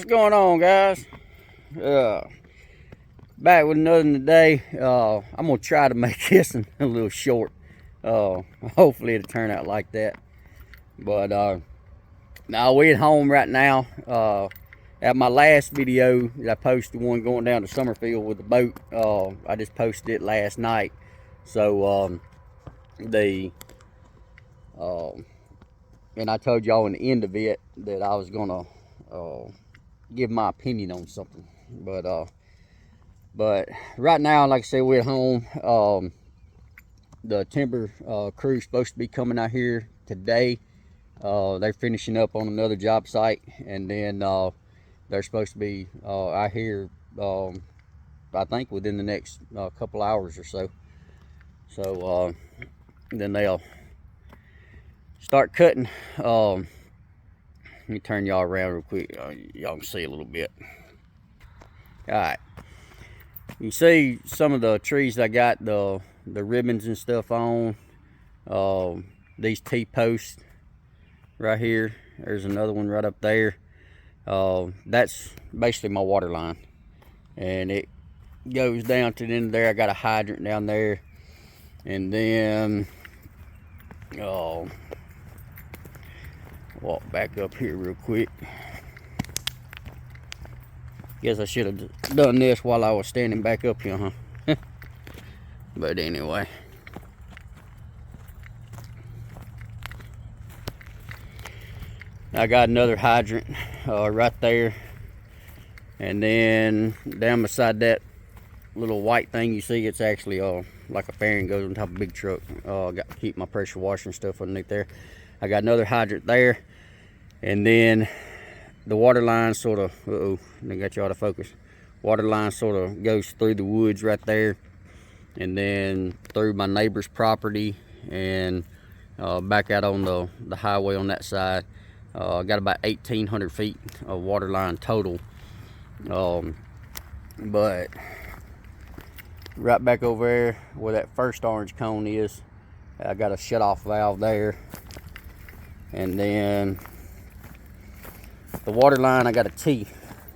What's going on, guys? Back with another one today. I'm gonna try to make this a little short. Hopefully it'll turn out like that. But now we're at home right now. At my last video that I posted, one going down to Summerfield with the boat, I just posted it last night. So and I told y'all in the end of it that I was gonna give my opinion on something. But right now, like I said, we're at home. The timber crew's supposed to be coming out here today. They're finishing up on another job site, and then they're supposed to be out here, I think, within the next couple hours or so. So then they'll start cutting. Let me turn y'all around real quick. Y'all can see a little bit. All right. You see some of the trees I got the ribbons and stuff on. These T-posts right here. There's another one right up there. That's basically my water line, and it goes down to the end there. I got a hydrant down there, and then walk back up here real quick. Guess I should have done this while I was standing back up here, huh? But anyway. I got another hydrant right there. And then down beside that little white thing you see, it's actually like a fairing, goes on top of a big truck. Got to keep my pressure washer and stuff underneath there. I got another hydrant there. And then the water line sort of, I got you out of focus. Water line sort of goes through the woods right there, and then through my neighbor's property, and back out on the highway on that side. I got about 1,800 feet of water line total. But right back over there where that first orange cone is, I got a shut-off valve there. And then the water line, I got a T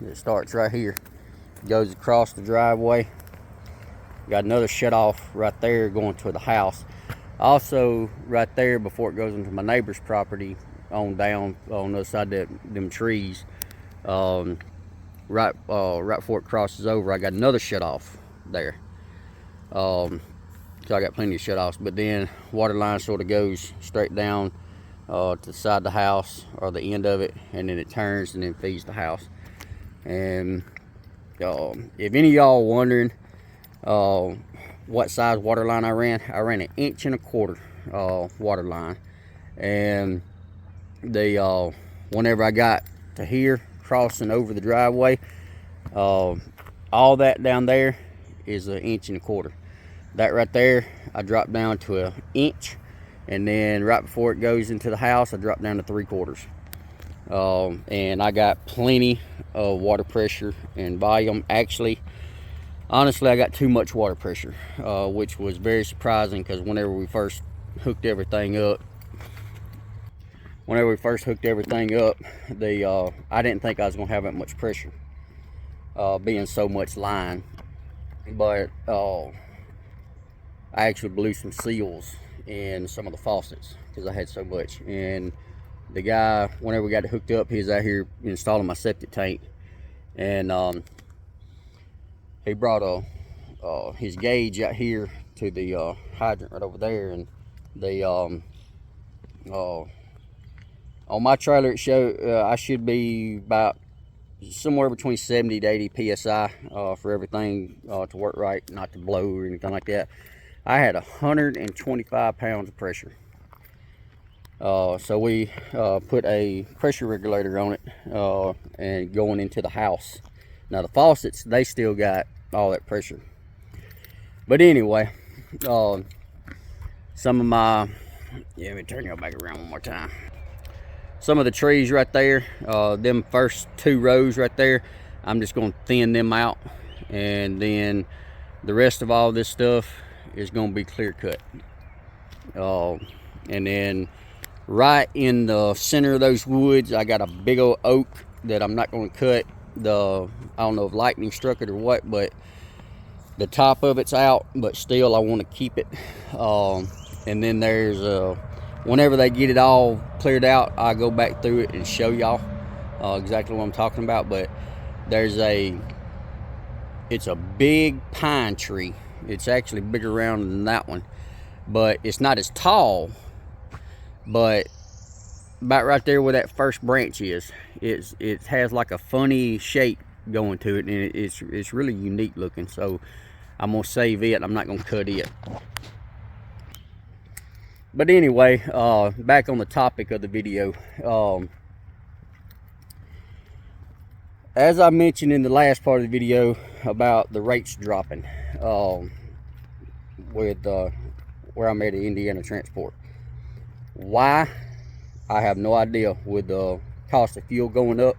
that starts right here, goes across the driveway. Got another shut off right there going to the house. Also right there, before it goes into my neighbor's property, on down on the other side of them trees, right before it crosses over, I got another shut off there. So I got plenty of shut offs. But then water line sort of goes straight down to the side of the house, or the end of it, and then it turns and then feeds the house. And if any of y'all wondering what size water line I ran 1.25 inches water line. And whenever I got to here, crossing over the driveway, all that down there is 1.25 inches. That right there, I dropped down to 1 inch. And then right before it goes into the house, I drop down to 3/4. And I got plenty of water pressure and volume. Actually, honestly, I got too much water pressure, which was very surprising, because whenever we first hooked everything up, I didn't think I was gonna have that much pressure, being so much line. But I actually blew some seals in some of the faucets because I had so much. And the guy, whenever we got it hooked up, he was out here installing my septic tank, and he brought his gauge out here to the hydrant right over there. And the on my trailer, it showed I should be about somewhere between 70 to 80 psi for everything to work right, not to blow or anything like that. I had 125 pounds of pressure. So we put a pressure regulator on it, and going into the house. Now the faucets, they still got all that pressure. But anyway, some of my, let me turn y'all back around one more time. Some of the trees right there, them first 2 rows right there, I'm just going to thin them out, and then the rest of all this stuff is going to be clear cut. And then right in the center of those woods, I got a big old oak that I'm not going to cut the, I don't know if lightning struck it or what, but the top of it's out, but still I want to keep it. And then there's whenever they get it all cleared out, I go back through it and show y'all exactly what I'm talking about. But there's it's a big pine tree. It's actually bigger around than that one, but it's not as tall. But about right there where that first branch is, it has like a funny shape going to it, and it's really unique looking. So I'm gonna save it. I'm not gonna cut it. But anyway, back on the topic of the video. As I mentioned in the last part of the video about the rates dropping with where I'm at Indiana Transport. Why? I have no idea. With the cost of fuel going up,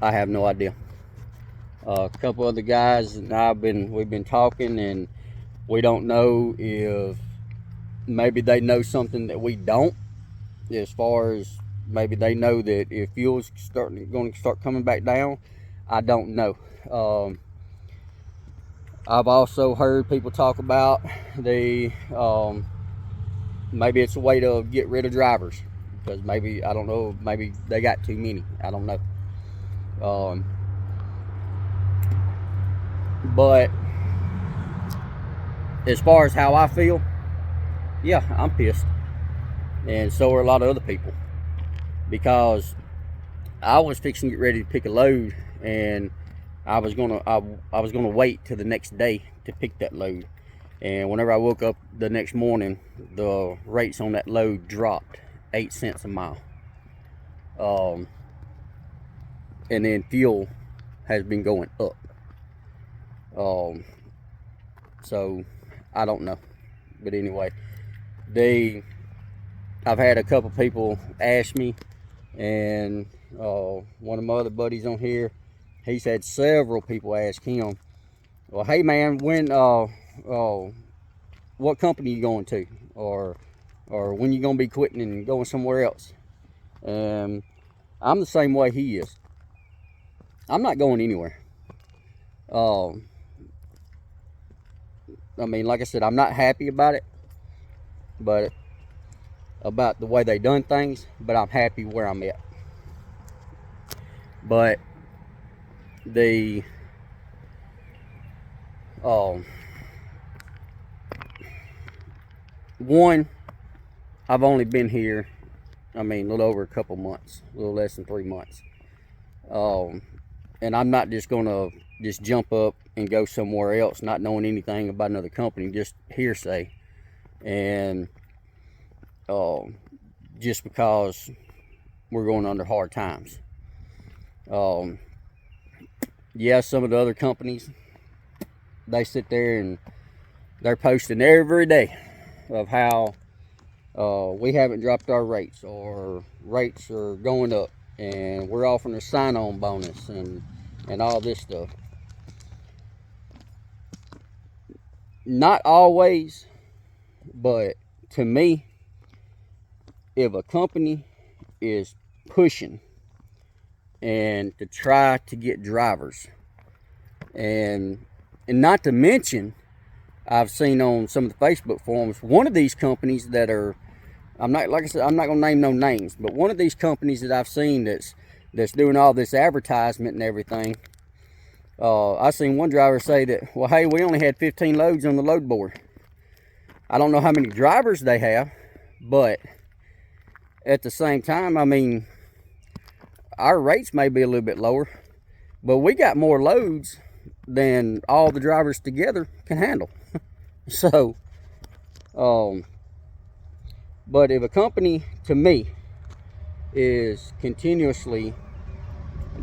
I have no idea. A couple other guys and we've been talking, and we don't know if maybe they know something that we don't, as far as maybe they know that if fuel's going to start coming back down. I don't know. I've also heard people talk about maybe it's a way to get rid of drivers, because maybe, I don't know, maybe they got too many. I don't know. But as far as how I feel, yeah, I'm pissed, and so are a lot of other people, because I was fixing to get ready to pick a load, and I was gonna wait till the next day to pick that load. And whenever I woke up the next morning, the rates on that load dropped 8 cents a mile. And then fuel has been going up. So I don't know. But anyway, I've had a couple people ask me, and one of my other buddies on here, he's had several people ask him, well, hey man, what company you going to, or when you gonna be quitting and going somewhere else? And I'm the same way he is. I'm not going anywhere. I mean, like I said, I'm not happy about it, but about the way they done things, but I'm happy where I'm at. But one, I've only been here, I mean, a little over a couple months, a little less than 3 months. And I'm not just gonna jump up and go somewhere else, not knowing anything about another company, just hearsay. And just because we're going under hard times. Yeah, some of the other companies, they sit there and they're posting every day of how we haven't dropped our rates, or rates are going up, and we're offering a sign-on bonus and all this stuff. Not always, but to me, if a company is pushing and to try to get drivers, and not to mention, I've seen on some of the Facebook forums, one of these companies that are, like I said, I'm not gonna name no names, but one of these companies that I've seen that's doing all this advertisement and everything, I seen one driver say that, well, hey, we only had 15 loads on the load board. I don't know how many drivers they have, but at the same time, I mean, our rates may be a little bit lower, but we got more loads than all the drivers together can handle. So, but if a company, to me, is continuously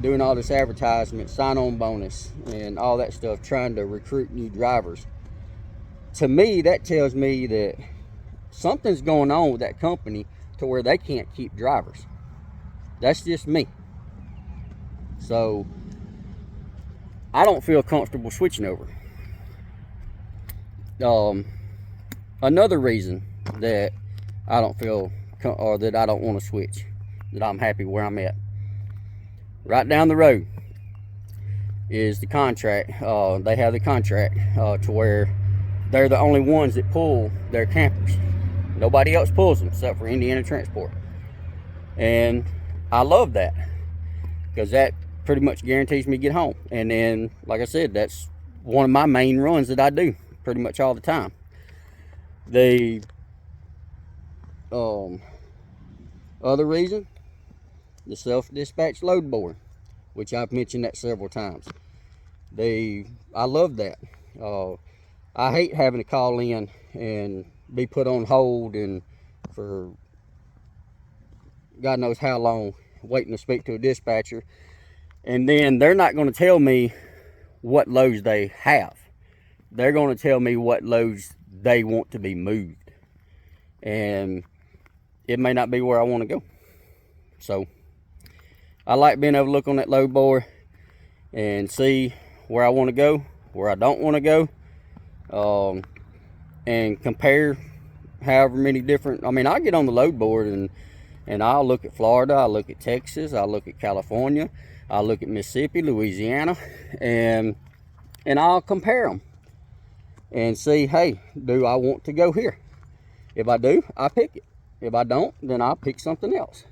doing all this advertisement, sign-on bonus, and all that stuff, trying to recruit new drivers, to me, that tells me that something's going on with that company to where they can't keep drivers. That's just me. So I don't feel comfortable switching over. Another reason that I don't feel, or that I don't want to switch, that I'm happy where I'm at. Right down the road is the contract. They have the contract to where they're the only ones that pull their campers. Nobody else pulls them except for Indiana Transport. And I love that, because that pretty much guarantees me to get home. And then, like I said, that's one of my main runs that I do pretty much all the time. The other reason, the self-dispatch load board, which I've mentioned that several times. I love that. I hate having to call in and be put on hold and for God knows how long waiting to speak to a dispatcher, and then they're not going to tell me what loads they have. They're going to tell me what loads they want to be moved, and it may not be where I want to go. So I like being able to look on that load board and see where I want to go, where I don't want to go, and compare however many different. I mean, I get on the load board and I'll look at Florida, I'll look at Texas, I'll look at California, I'll look at Mississippi, Louisiana, and I'll compare them and see, hey, do I want to go here? If I do, I pick it. If I don't, then I'll pick something else.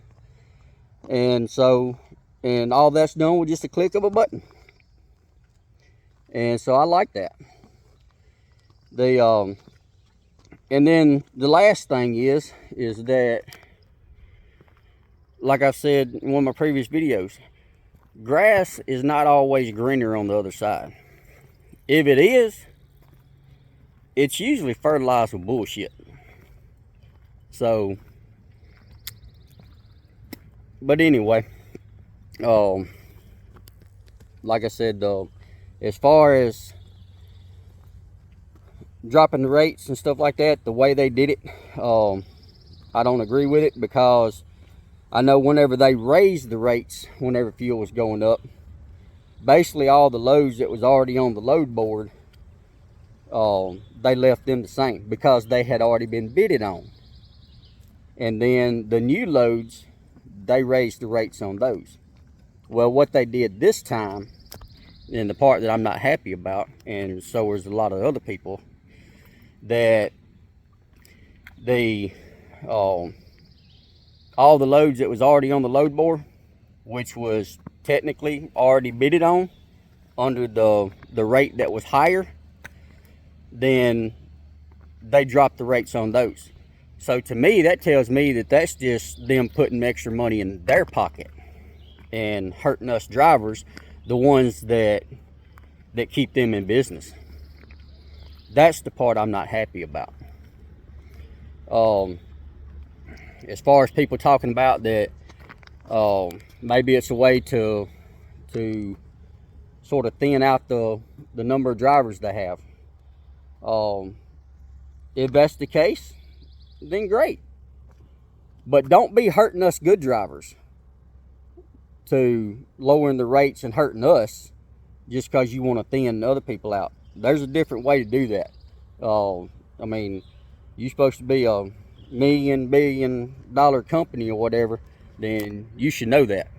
And so, and all that's done with just a click of a button. And so I like that. And then the last thing is that, like I've said in one of my previous videos, grass is not always greener on the other side. If it is, it's usually fertilized with bullshit. So, but anyway, like I said, as far as dropping the rates and stuff like that, the way they did it, I don't agree with it, because I know whenever they raised the rates, whenever fuel was going up, basically all the loads that was already on the load board, they left them the same because they had already been bidded on. And then the new loads, they raised the rates on those. Well, what they did this time, and the part that I'm not happy about, and so is a lot of other people, that all the loads that was already on the load board, which was technically already bidded on under the rate that was higher, then they dropped the rates on those. So to me, that tells me that that's just them putting extra money in their pocket and hurting us drivers, the ones that keep them in business. That's the part I'm not happy about. As far as people talking about that, maybe it's a way to sort of thin out the number of drivers they have. If that's the case, then great. But don't be hurting us good drivers to lowering the rates and hurting us just because you want to thin other people out. There's a different way to do that. I mean, you're supposed to be a $1 billion company or whatever, then you should know that.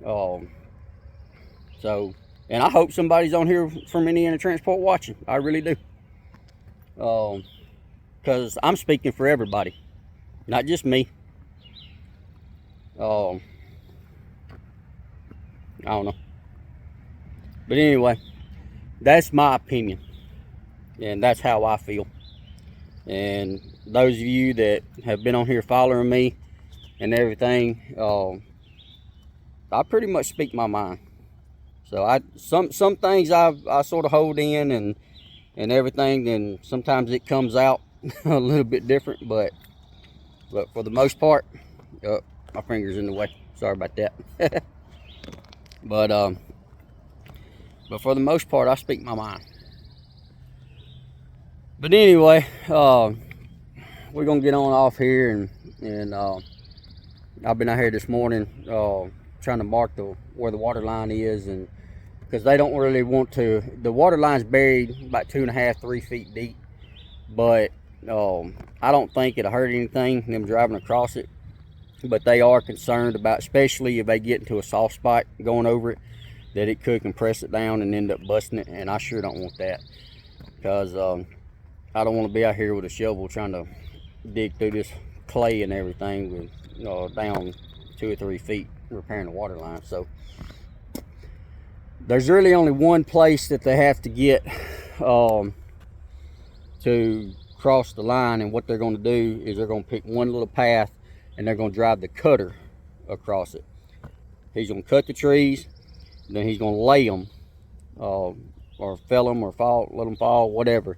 So, and I hope somebody's on here from Indiana Transport watching. I really do. Because I'm speaking for everybody, not just me. I don't know. But anyway, that's my opinion. And that's how I feel. And those of you that have been on here following me and everything, I pretty much speak my mind. So some things I sort of hold in and everything, and sometimes it comes out a little bit different, but for the most part, my finger's in the way. Sorry about that. But for the most part, I speak my mind. But anyway, we're gonna get on off here, and I've been out here this morning trying to mark where the water line is, and because they don't really want to. The water line's buried about 2.5, 3 feet deep, but I don't think it'll hurt anything them driving across it. but they are concerned about, especially if they get into a soft spot going over it, that it could compress it down and end up busting it. And I sure don't want that, because I don't want to be out here with a shovel trying to dig through this clay and everything with down 2 or 3 feet repairing the water line. So there's really only one place that they have to get to cross the line, and what they're going to do is they're going to pick one little path and they're going to drive the cutter across it. He's going to cut the trees, then he's going to lay them or fell them or let them fall, whatever,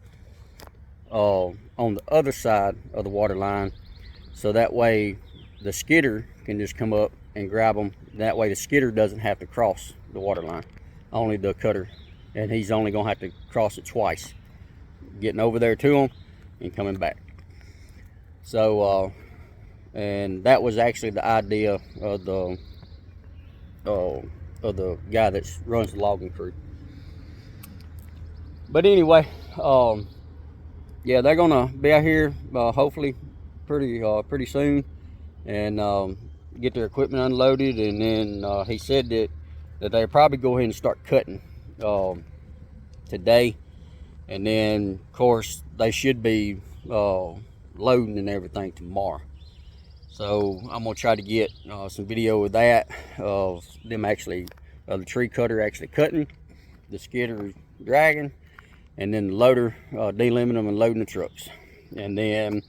on the other side of the water line, so that way the skidder can just come up and grab them. That way the skidder doesn't have to cross the water line, only the cutter, and he's only going to have to cross it twice, getting over there to them and coming back. So and that was actually the idea of the guy that runs the logging crew. But anyway, yeah, they're gonna be out here hopefully pretty soon, and get their equipment unloaded, and then he said that they'll probably go ahead and start cutting today, and then of course they should be loading and everything tomorrow. So I'm gonna try to get some video of that, of them actually, the tree cutter actually cutting, the skidder dragging, and then the loader delimiting them and loading the trucks. And then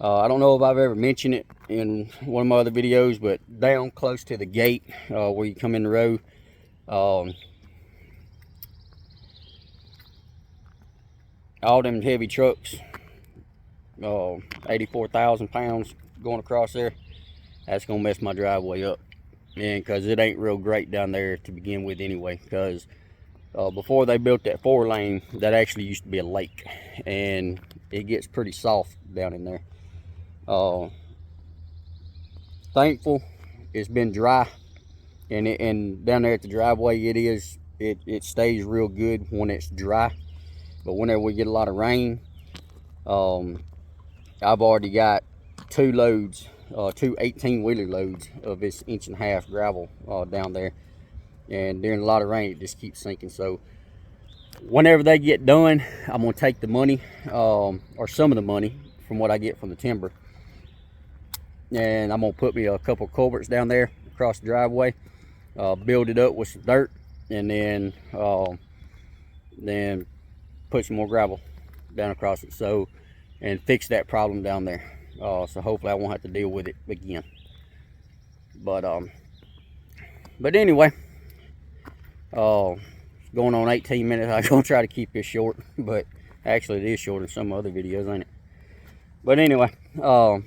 I don't know if I've ever mentioned it in one of my other videos, but down close to the gate where you come in the road, all them heavy trucks, 84,000 pounds going across there, that's gonna mess my driveway up, and because it ain't real great down there to begin with anyway, because before they built that 4-lane, that actually used to be a lake, and it gets pretty soft down in there. Thankful it's been dry, and down there at the driveway, it stays real good when it's dry. But whenever we get a lot of rain, I've already got 2 loads, 2 18-wheeler loads of this 1.5 inch gravel down there, and during a lot of rain it just keeps sinking. So whenever they get done, I'm gonna take the money, or some of the money from what I get from the timber, and I'm gonna put me a couple culverts down there across the driveway, build it up with some dirt, and then put some more gravel down across it, so, and fix that problem down there. So hopefully I won't have to deal with it again. But anyway, going on 18 minutes. I'm gonna try to keep this short, but actually it is shorter than some other videos, ain't it? But anyway, I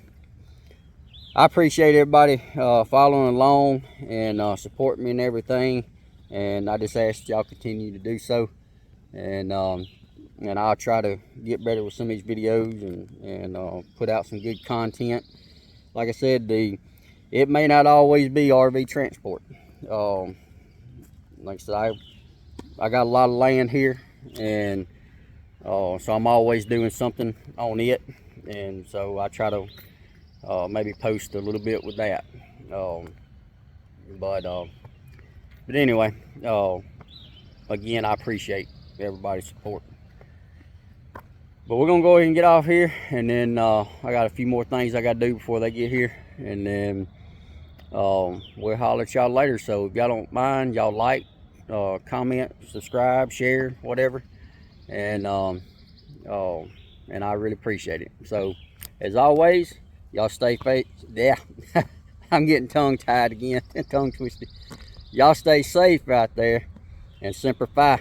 appreciate everybody following along and supporting me and everything, and I just ask that y'all continue to do so, and I'll try to get better with some of these videos and put out some good content. Like I said, it may not always be RV transport. Like I said, I got a lot of land here, and so I'm always doing something on it, and so I try to maybe post a little bit with that. But anyway, again, I appreciate everybody's support. But we're gonna go ahead and get off here, and then I got a few more things I gotta do before they get here, and then we'll holler at y'all later. So if y'all don't mind, y'all like, comment, subscribe, share, whatever, and I really appreciate it. So as always, y'all stay safe. Yeah, I'm getting tongue tied again, tongue twisted. Y'all stay safe out there, and Semper Fi.